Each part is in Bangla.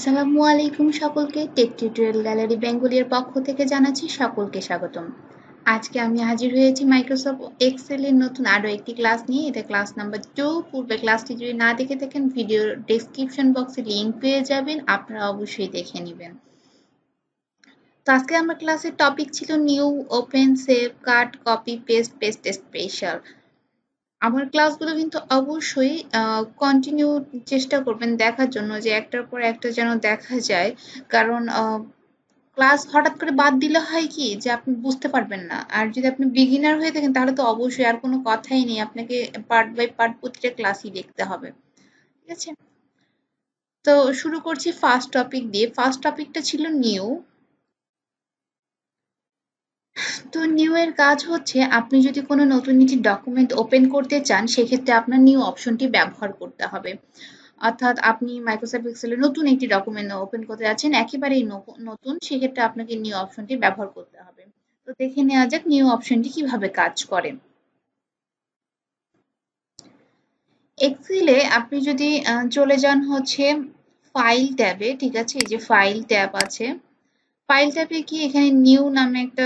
আসসালামু আলাইকুম সকলকে। টেক টিউটোরিয়াল গ্যালারি বেঙ্গলির পক্ষ থেকে জানাচ্ছি সকলকে স্বাগতম। আজকে আমি হাজির হয়েছি মাইক্রোসফট এক্সেল এর নতুন আরো একটি ক্লাস নিয়ে। এটা ক্লাস নাম্বার 2। পূর্বে ক্লাসটি যদি না দেখে থাকেন ভিডিওর ডেসক্রিপশন বক্সে লিংক পেয়ে যাবেন, আপনারা অবশ্যই দেখে নেবেন। তো আজকে আমার ক্লাসের টপিক ছিল নিউ, ওপেন, সেভ, কাট, কপি, পেস্ট, পেস্ট স্পেশাল। আমার ক্লাসগুলো কিন্তু অবশ্যই কন্টিনিউ চেষ্টা করবেন দেখার জন্য, যে একটার পর একটা যেন দেখা যায়। কারণ ক্লাস হঠাৎ করে বাদ দিলে হয় কি, যে আপনি বুঝতে পারবেন না। আর যদি আপনি বিগিনার হয়ে থাকেন তাহলে তো অবশ্যই আর কোনো কথাই নেই, আপনাকে পার্ট বাই পার্ট প্রতিটা ক্লাসই দেখতে হবে। ঠিক আছে, তো শুরু করছি ফার্স্ট টপিক দিয়ে। ফার্স্ট টপিকটা ছিল নিউ। তো নিউ এর কাজ হচ্ছে, আপনি যদি কোনো নতুন একটি ডকুমেন্ট ওপেন করতে চান সেক্ষেত্রে আপনার নিউ অপশনটি ব্যবহার করতে হবে। অর্থাৎ আপনি মাইক্রোসফট এক্সেলে নতুন একটি ডকুমেন্ট ওপেন করতে যাচ্ছেন, একেবারেই নতুন, সেক্ষেত্রে আপনাকে নিউ অপশনটি ব্যবহার করতে হবে। তো দেখে নেওয়া যাক নিউ অপশনটি কিভাবে কাজ করে। এক্সেলে আপনি যদি চলে যান হচ্ছে ফাইল ট্যাবে, ঠিক আছে, এই যে ফাইল ট্যাব আছে, ফাইল ট্যাবে কি এখানে নিউ নামে একটা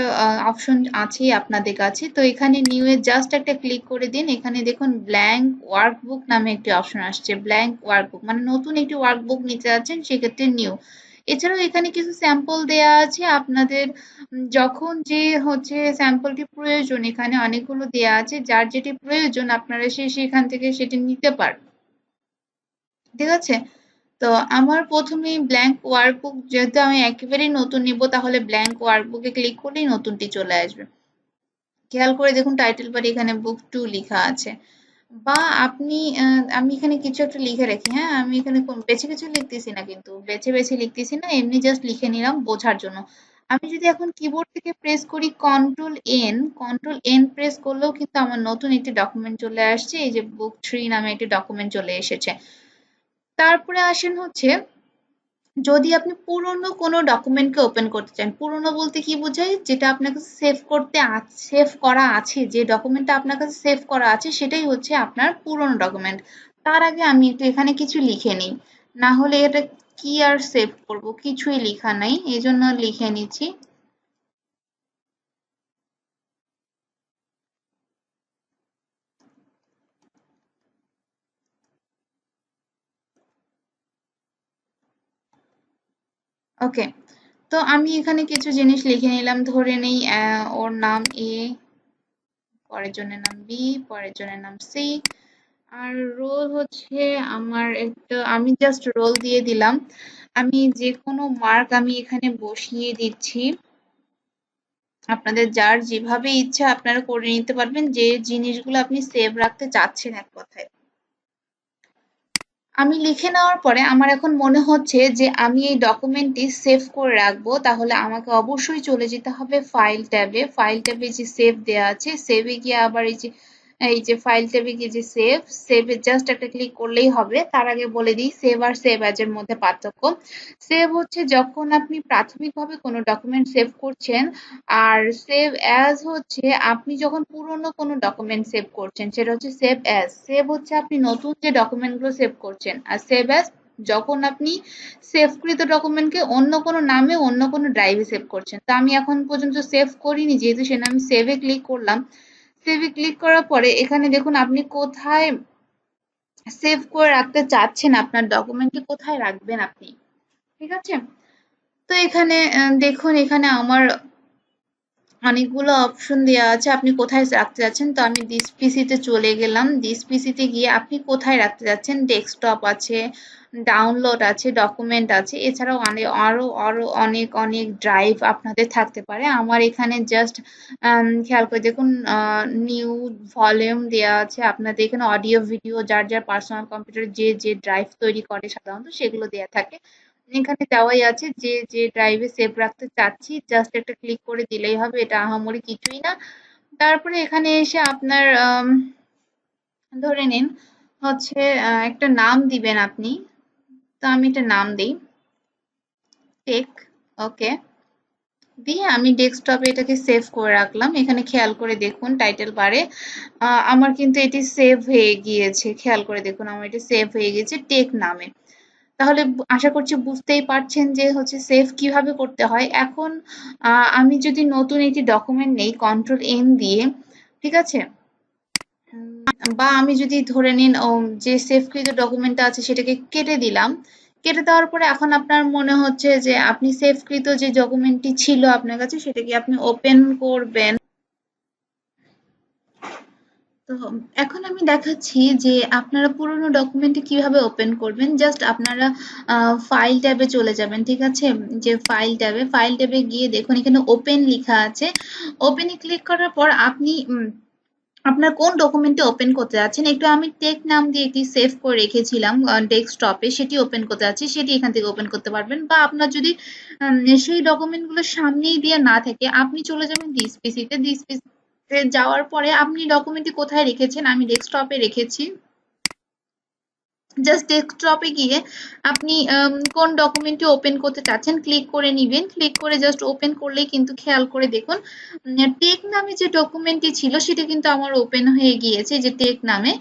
অপশন আছে আপনাদের কাছে। তো এখানে নিউ এ জাস্ট একটা ক্লিক করে দিন। এখানে দেখুন ব্ল্যাঙ্ক ওয়ার্কবুক নামে একটি অপশন আসছে। ব্ল্যাঙ্ক ওয়ার্কবুক মানে নতুন একটি ওয়ার্কবুক নিতে যাচ্ছেন, সেক্ষেত্রে নিউ। এছাড়াও এখানে কিছু স্যাম্পল দেয়া আছে আপনাদের, যখন যে হচ্ছে স্যাম্পলটি প্রয়োজন, এখানে অনেকগুলো দেয়া আছে, যার যেটি প্রয়োজন আপনারা সেখান থেকে সেটি নিতে পারেন। ঠিক আছে, তো আমার প্রথমেই ব্ল্যাঙ্ক ওয়ার্কবুক, যেহেতু আমি একেবারেই নতুন নিব তাহলে ব্ল্যাঙ্ক ওয়ার্কবুকে ক্লিক করলেই নতুনটি চলে আসবে। খেয়াল করে দেখুন টাইটেল বারে এখানে বুক 2 লেখা আছে। বা আপনি আমি এখানে কিছু একটা লিখে রাখি। হ্যাঁ, আমি এখানে বেছে কিছু লিখতেছি না, কিন্তু বেছে লিখতেছি না, এমনি জাস্ট লিখে নিলাম বোঝার জন্য। আমি যদি এখন কিবোর্ড থেকে প্রেস করি কন্ট্রোল এন প্রেস করলেও কিন্তু আমার নতুন একটি ডকুমেন্ট চলে আসছে। এই যে বুক 3 নামে একটি ডকুমেন্ট চলে এসেছে। তারপরে আসেন হচ্ছে, যদি আপনি পুরনো কোনো ডকুমেন্টকে ওপেন করতে চান, পুরনো বলতে কি বোঝায়, যেটা আপনার কাছে সেভ করা আছে, যে ডকুমেন্টটা আপনার কাছে সেভ করা আছে সেটাই হচ্ছে আপনার পুরনো ডকুমেন্ট। তার আগে আমি একটু এখানে কিছু লিখে নিই, না হলে এটা কি আর সেভ করব, কিছুই লেখা নাই, এই জন্য লিখে নিচ্ছি। ওকে, তো আমি এখানে কিছু জিনিস লিখে নিলাম। ধরে নেই ওর নাম এ, পরের জনের নাম বি, পরের জনের নাম সি, আর রোল হচ্ছে আমার একটা, আমি জাস্ট রোল দিয়ে দিলাম। আমি যে কোনো মার্ক আমি এখানে বসিয়ে দিচ্ছি। আপনাদের যার যেভাবে ইচ্ছা আপনারা করে নিতে পারবেন, যে জিনিসগুলো আপনি সেভ রাখতে চাচ্ছেন এক কথায়। আমি লিখে নেওয়ার পরে আমার এখন মনে হচ্ছে যে আমি এই ডকুমেন্টটি সেভ করে রাখবো, তাহলে আমাকে অবশ্যই চলে যেতে হবে ফাইল ট্যাবে। ফাইল ট্যাবে যে সেভ দেওয়া আছে, সেভে গিয়ে আবার এই যে ফাইল ট্যাবে গিয়ে যে সেভে জাস্ট একটা ক্লিক করলেই হবে। তার আগে বলে দিই সেভ আর সেভ অ্যাজ এর মধ্যে পার্থক্য। সেভ হচ্ছে যখন আপনি প্রাথমিকভাবে কোনো ডকুমেন্ট সেভ করছেন, আর সেভ অ্যাজ হচ্ছে আপনি যখন পুরনো কোনো ডকুমেন্ট সেভ করছেন, সেটা হচ্ছে সেভ অ্যাজ। সেভ হচ্ছে আপনি নতুন যে ডকুমেন্টগুলো সেভ করছেন, আর সেভ অ্যাজ যখন আপনি সেভকৃত ডকুমেন্টকে অন্য কোনো নামে অন্য কোনো ড্রাইভে সেভ করছেন। তো আমি এখন পর্যন্ত সেভ করিনি, যেহেতু সেটা আমি সেভে ক্লিক করলাম। সেভে ক্লিক করার পরে এখানে দেখুন আপনি কোথায় সেভ করে রাখতে চাচ্ছেন, আপনার ডকুমেন্টটি কোথায় রাখবেন আপনি। ঠিক আছে, তো এখানে দেখুন এখানে আমার অনেকগুলো অপশন দেওয়া আছে, আপনি কোথায় রাখতে যাচ্ছেন। তো আমি দিস পিসিতে চলে গেলাম। দিস পিসিতে গিয়ে আপনি কোথায় রাখতে যাচ্ছেন, ডেস্কটপ আছে, ডাউনলোড আছে, ডকুমেন্ট আছে, এছাড়াও আরো আরো অনেক অনেক ড্রাইভ আপনাদের থাকতে পারে। আমার এখানে জাস্ট খেয়াল করে দেখুন নিউ ভলিউম দেওয়া আছে। আপনাদের এখানে অডিও ভিডিও যার যার পার্সোনাল কম্পিউটারে যে যে ড্রাইভ তৈরি করে সাধারণত সেগুলো দেওয়া থাকে। এখানে দেওয়াই আছে যে যে ড্রাইভে সেভ রাখতে চাচ্ছি, জাস্ট একটা ক্লিক করে দিলেই হবে, এটা আহামরি কিছুই না। তারপরে এখানে এসে আপনার ধরে নিন হচ্ছে একটা নাম দিবেন আপনি। তো আমি একটা নাম দিই টেক। ওকে, দিয়ে আমি ডেস্কটপে এটাকে সেভ করে রাখলাম। এখানে খেয়াল করে দেখুন টাইটেল বারে আমার কিন্তু এটি সেভ হয়ে গিয়েছে। খেয়াল করে দেখুন আমার এটি সেভ হয়ে গেছে টেক নামে। তাহলে আশা করছি বুঝতেই পারছেন যে হচ্ছে সেভ কিভাবে করতে হয়। এখন আমি যদি নতুন একটি ডকুমেন্ট নেই কন্ট্রোল এন দিয়ে, ঠিক আছে? বা আমি যদি ধরে নিন যে সেভকৃত ডকুমেন্টটা আছে সেটাকে কেটে দিলাম। কেটে দেওয়ার পরে এখন আপনার মনে হচ্ছে যে আপনি সেভকৃত যে ডকুমেন্টটি ছিল আপনার কাছে সেটাকে আপনি ওপেন করবেন। তো এখন আমি দেখাচ্ছি যে আপনারা পুরোনো ডকুমেন্টটি কিভাবে ওপেন করবেন। জাস্ট আপনারা ফাইল ট্যাবে চলে যাবেন, ঠিক আছে? যে ফাইল ট্যাবে গিয়ে দেখুন এখানে ওপেন লেখা আছে। ওপেনে ক্লিক করার পর আপনি আপনার কোন ডকুমেন্টটি ওপেন করতে যাচ্ছেন, একটু আমি টেক নাম দিয়ে একটি সেভ করে রেখেছিলাম ডেস্কটপে, সেটি ওপেন করতে যাচ্ছি, সেটি এখান থেকে ওপেন করতে পারবেন। বা আপনার যদি সেই ডকুমেন্টগুলো সামনেই দিয়ে না থাকে আপনি চলে যাবেন দিস পিসিতে। দিস পিসিতে যাওয়ার পরে আপনি ডকুমেন্টটি কোথায় রেখেছেন, আমি ডেস্কটপে রেখেছি। জাস্ট ডেস্কটপে গিয়ে আপনি কোন ডকুমেন্টটি ওপেন করতে চাচ্ছেন ক্লিক করে নিবেন। ক্লিক করে জাস্ট ওপেন করলেই কিন্তু খেয়াল করে দেখুন টেক নামে যে ডকুমেন্টটি ছিল সেটা কিন্তু আমার ওপেন হয়ে গিয়েছে, যে টেক নামে।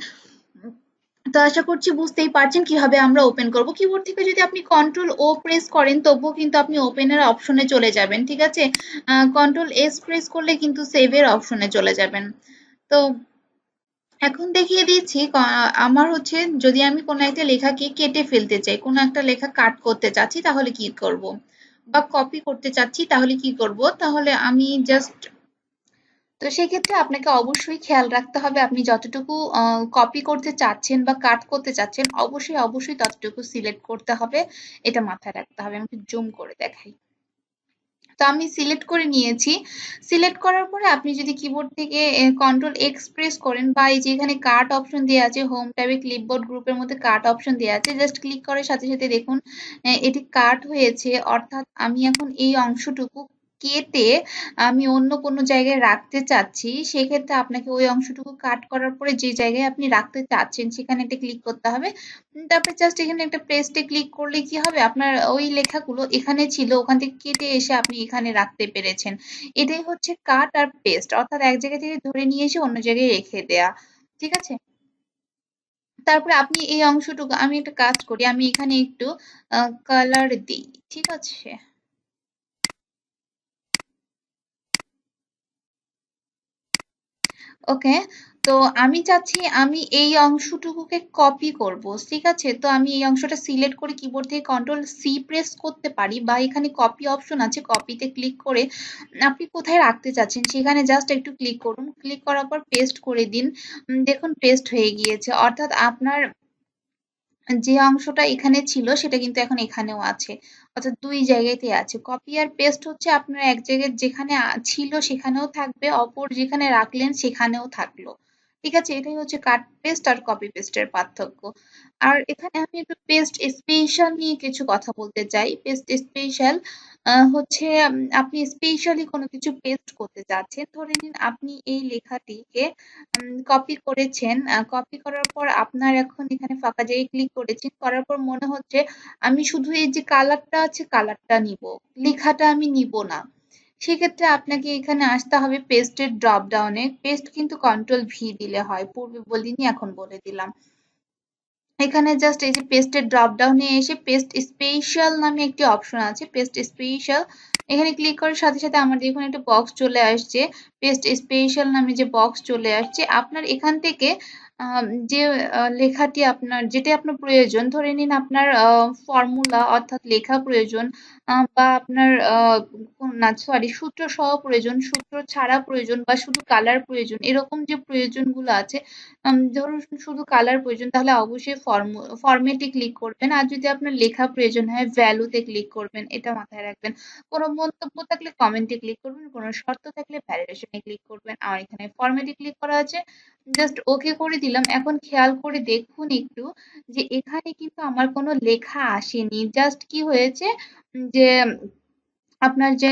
তো আশা করছি বুঝতেই পারছেন কিভাবে আমরা ওপেন করব। কিবোর্ড থেকে যদি আপনি কন্ট্রোল ও প্রেস করেন তবুও কিন্তু আপনি ওপেনের অপশনে চলে যাবেন, ঠিক আছে? কন্ট্রোল এস প্রেস করলে কিন্তু সেভের অপশনে চলে যাবেন। তো এখন দেখিয়ে দিচ্ছি আমার হচ্ছে যদি আমি কোনো একটা লেখাকে কেটে ফেলতে চাই, কোনো একটা লেখা কাট করতে চাচ্ছি তাহলে কি করব? বা কপি করতে চাচ্ছি তাহলে কি করব? তাহলে আমি জাস্ট, তো সেক্ষেত্রে আপনাকে অবশ্যই খেয়াল রাখতে হবে আপনি যতটুকু কপি করতে চাচ্ছেন বা কাট করতে চাচ্ছেন অবশ্যই ততটুকু সিলেক্ট করতে হবে। এটা মাথায় রাখতে হবে। আমি জুম করে দেখাই। তো আমি সিলেক্ট করে নিয়েছি। সিলেক্ট করার পরে আপনি যদি কিবোর্ড থেকে কন্ট্রোল এক্স প্রেস করেন বা এই যে এখানে কাট অপশন দেওয়া আছে হোম ট্যাবে ক্লিপবোর্ড গ্রুপের মধ্যে কাট অপশন দেওয়া আছে, জাস্ট ক্লিক করার সাথে সাথে দেখুন এটি কাট হয়েছে। অর্থাৎ আমি এখন এই অংশটুকু কেটে আমি অন্য কোনো জায়গায় রাখতে চাচ্ছি, সেক্ষেত্রে আপনাকে ওই অংশটুকু কাট করার পরে যে জায়গায় আপনি রাখতে চাচ্ছেন সেখানে একটা ক্লিক করতে হবে। তারপরে জাস্ট এখানে একটা পেস্টে ক্লিক করলে কি হবে, আপনার ওই লেখাগুলো এখানে ছিল ওখান থেকে কেটে এসে আপনি এখানে রাখতে পেরেছেন। এটাই হচ্ছে কাট আর পেস্ট, অর্থাৎ এক জায়গা থেকে ধরে নিয়ে এসে অন্য জায়গায় রেখে দেয়া, ঠিক আছে? তারপরে আপনি এই অংশটুকু, আমি একটা কাজ করি, আমি এখানে একটু কালার দিই, ঠিক আছে? ওকে। তো আমি চাচ্ছি আমি এই অংশটুকুকে কপি করব, ঠিক আছে? তো আমি এই অংশটা সিলেক্ট করে কিবোর্ড থেকে কন্ট্রোল সি প্রেস করতে পারি বা এখানে কপি অপশন আছে, কপিতে ক্লিক করে আপনি কোথায় রাখতে চাচ্ছেন সেখানে জাস্ট একটু ক্লিক করুন। ক্লিক করার পর পেস্ট করে দিন। দেখুন পেস্ট হয়ে গিয়েছে। অর্থাৎ আপনার যে অংশটা এখানে ছিল সেটা কিন্তু এখন এখানেও আছে। অর্থাৎ ২ জায়গাতেই আছে। কপি আর পেস্ট হচ্ছে আপনার এক জায়গায় যেখানে ছিল সেখানেও থাকবে, অপর যেখানে রাখলেন সেখানেও থাকলো। ঠিক আছে? এটাই হচ্ছে কাট পেস্ট আর কপি পেস্টের পার্থক্য। আর এখানে আমি একটু পেস্ট স্পেশাল নিয়ে কিছু কথা বলতে চাই। পেস্ট স্পেশাল হচ্ছে আপনি স্পেশালি কোনো কিছু পেস্ট করতে চাচ্ছেন। ধরে নিন আপনি এই লেখাটিকে কপি করেছেন। কপি করার পর আপনার এখন এখানে ফাঁকা জায়গায় ক্লিক করেছেন। করার পর মনে হচ্ছে আমি শুধু এই যে কালারটা আছে কালারটা নিবো। লেখাটা আমি নিবো না। সেক্ষেত্রে আপনাকে এখানে আসতে হবে পেস্টের ড্রপ ডাউনে। পেস্ট কিন্তু কন্ট্রোল ভি দিলে হয়। পূর্বে বলিনি এখন বলে দিলাম। এখানে জাস্ট এই যে পেস্টের ড্রপ ডাউনে এসে পেস্ট স্পেশাল নামে একটি অপশন আছে, পেস্ট স্পেশাল, এখানে ক্লিক করার সাথে সাথে আমার দেখুন একটা বক্স চলে আসছে। পেস্ট স্পেশাল নামে যে বক্স চলে আসছে, আপনার এখান থেকে যে লেখাটি আপনার যেটা আপনার প্রয়োজন, ধরে নিন আপনার ফর্মুলা অর্থাৎ লেখা প্রয়োজন, বা আপনার না সরি সূত্র সহ প্রয়োজন, সূত্র ছাড়া প্রয়োজন, বা শুধু কালার প্রয়োজন, এরকম যে প্রয়োজনগুলো আছে, ধরুন শুধু কালার প্রয়োজন তাহলে অবশ্যই ফরম্যাটে ক্লিক করবেন। আর যদি আপনার লেখা প্রয়োজন হয় ভ্যালুতে ক্লিক করবেন। এটা মাথায় রাখবেন। কোনো মন্তব্য থাকলে কমেন্টে ক্লিক করবেন, কোনো শর্ত থাকলে ভ্যালিডেশনে ক্লিক করবেন। আর এখানে ফরম্যাটে ক্লিক করা আছে, জাস্ট ওকে করে দিলাম। এখন খেয়াল করে দেখুন একটু যে এখানে কিন্তু আমার কোনো লেখা আসেনি। জাস্ট কি হয়েছে যে আপনার যে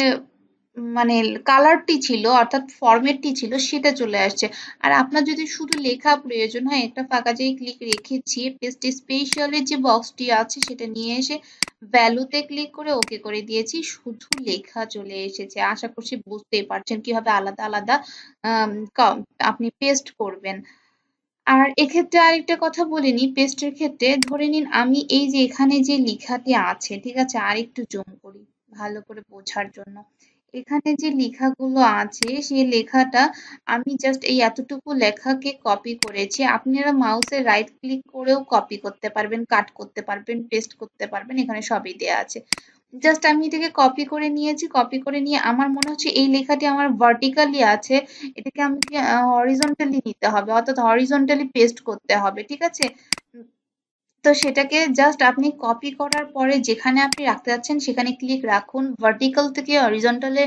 মানে কালারটি ছিল অর্থাৎ ফরম্যাটটি ছিল সেটা চলে আসছে। আর আপনার যদি শুধু লেখা প্রয়োজন হয়, একটা ফাঁকা জায়গায় ক্লিক রেখেছি, পেস্ট স্পেশালের যে বক্সটি আছে সেটা নিয়ে এসে ভ্যালুতে ক্লিক করে ওকে করে দিয়েছি, শুধু লেখা চলে এসেছে। আশা করছি বুঝতেই পারছেন কিভাবে আলাদা আলাদা আম, আপনি পেস্ট করবেন। আর এক্ষেত্রে আরেকটা কথা বলে নিই পেস্টের ক্ষেত্রে ধরে নিন আমি এই যে এখানে যে লেখাটি আছে ঠিক আছে আরেকটু জুম করি ভালো করে বোঝার জন্য এখানে যে লেখাগুলো আছে সেই লেখাটা আমি জাস্ট এই এতটুকু লেখাকে কপি করেছি আপনারা মাউসে রাইট ক্লিক করেও কপি করতে পারবেন কাট করতে পারবেন পেস্ট করতে পারবেন এখানে সবই দেয়া আছে জাস্ট আমি এটাকে কপি করে নিয়েছি কপি করে নিয়ে আমার মনে হচ্ছে এই লেখাটি আমার ভার্টিক্যালি আছে এটাকে আমাকে হরিজন্টালি নিতে হবে অর্থাৎ হরিজন্টালি পেস্ট করতে হবে ঠিক আছে তো সেটাকে জাস্ট আপনি কপি করার পরে যেখানে আপনি রাখতে যাচ্ছেন সেখানে ক্লিক রাখুন ভার্টিক্যাল থেকে হরিজন্টালে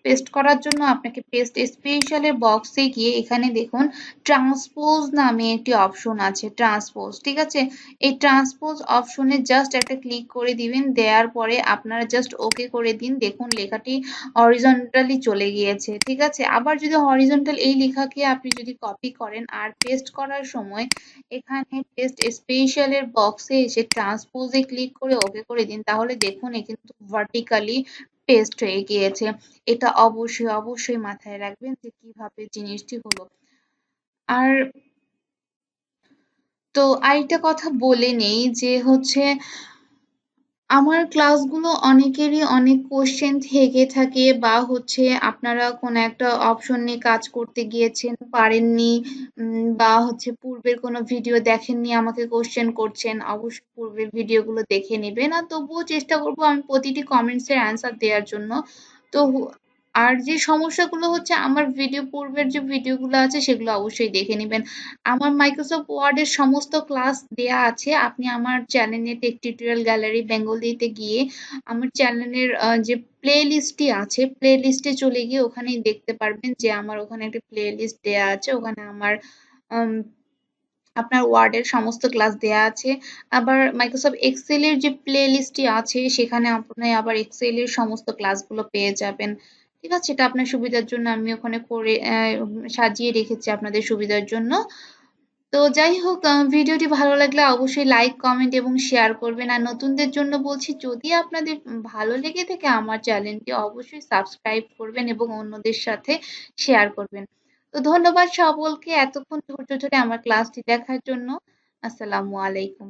পেস্ট করার জন্য আপনাকে পেস্ট স্পেশালের বক্সে গিয়ে এখানে দেখুন ট্রান্সপোজ নামে একটি অপশন আছে ট্রান্সপোজ ঠিক আছে এই ট্রান্সপোজ অপশনে জাস্ট একটা ক্লিক করে দিবেন দেওয়ার পরে আপনারা জাস্ট ওকে করে দিন দেখুন লেখাটি হরিজন্টালি চলে গিয়েছে ঠিক আছে আবার যদি হরিজন্টাল এই লেখাকে আপনি যদি কপি করেন আর পেস্ট করার সময় এখানে পেস্ট স্পেশাল এর বক্সে এসে ট্রান্সপোজে ক্লিক করে ওকে করে দিন তাহলে দেখুন এ কিন্তু ভার্টিক্যালি পেস্ট হয়ে গিয়েছে এটা অবশ্যই অবশ্যই মাথায় রাখবেন যে কিভাবে জিনিসটি হলো আর তো আরেকটা কথা বলে নেই যে হচ্ছে আমার ক্লাসগুলো অনেকেরই অনেক কোশ্চেন থেকে থাকে বা হচ্ছে আপনারা কোনো একটা অপশন নিয়ে কাজ করতে গিয়েছেন পারেননি বা হচ্ছে পূর্বের কোনো ভিডিও দেখেননি আমাকে কোশ্চেন করছেন অবশ্যই পূর্বের ভিডিওগুলো দেখে নেবেন আর তবুও চেষ্টা করব আমি প্রতিটি কমেন্টসের অ্যান্সার দেওয়ার জন্য তো আর যে সমস্যাগুলো হচ্ছে আমার ভিডিও পূর্বের যে ভিডিওগুলো আছে সেগুলো অবশ্যই দেখে নেবেন আমার মাইক্রোসফট ওয়ার্ডের সমস্ত ক্লাস দেয়া আছে আপনি আমার চ্যানেলে টেক টিউটোরিয়াল গ্যালারি বেঙ্গলিতে গিয়ে আমার চ্যানেলের যে প্লে লিস্টটি আছে প্লে লিস্টে চলে গিয়ে ওখানেই দেখতে পারবেন যে আমার ওখানে একটা প্লে লিস্ট দেয়া আছে ওখানে আমার উম, আপনার ওয়ার্ডের সমস্ত ক্লাস দেয়া আছে আবার মাইক্রোসফট এক্সেল এর যে প্লে লিস্টটি আছে সেখানে আপনি আবার এক্সেল এর সমস্ত ক্লাসগুলো পেয়ে যাবেন ঠিক আছে এটা আপনার সুবিধার জন্য আমি ওখানে করে সাজিয়ে রেখেছি আপনাদের সুবিধার জন্য তো যাই হোক ভিডিওটি ভালো লাগলে অবশ্যই লাইক কমেন্ট এবং শেয়ার করবেন আর নতুনদের জন্য বলছি যদি আপনাদের ভালো লেগে থাকে আমার চ্যানেলটি অবশ্যই সাবস্ক্রাইব করবেন এবং অন্যদের সাথে শেয়ার করবেন তো ধন্যবাদ সকলকে এতক্ষণ ধৈর্য ধরে আমার ক্লাসটি দেখার জন্য আসসালামু আলাইকুম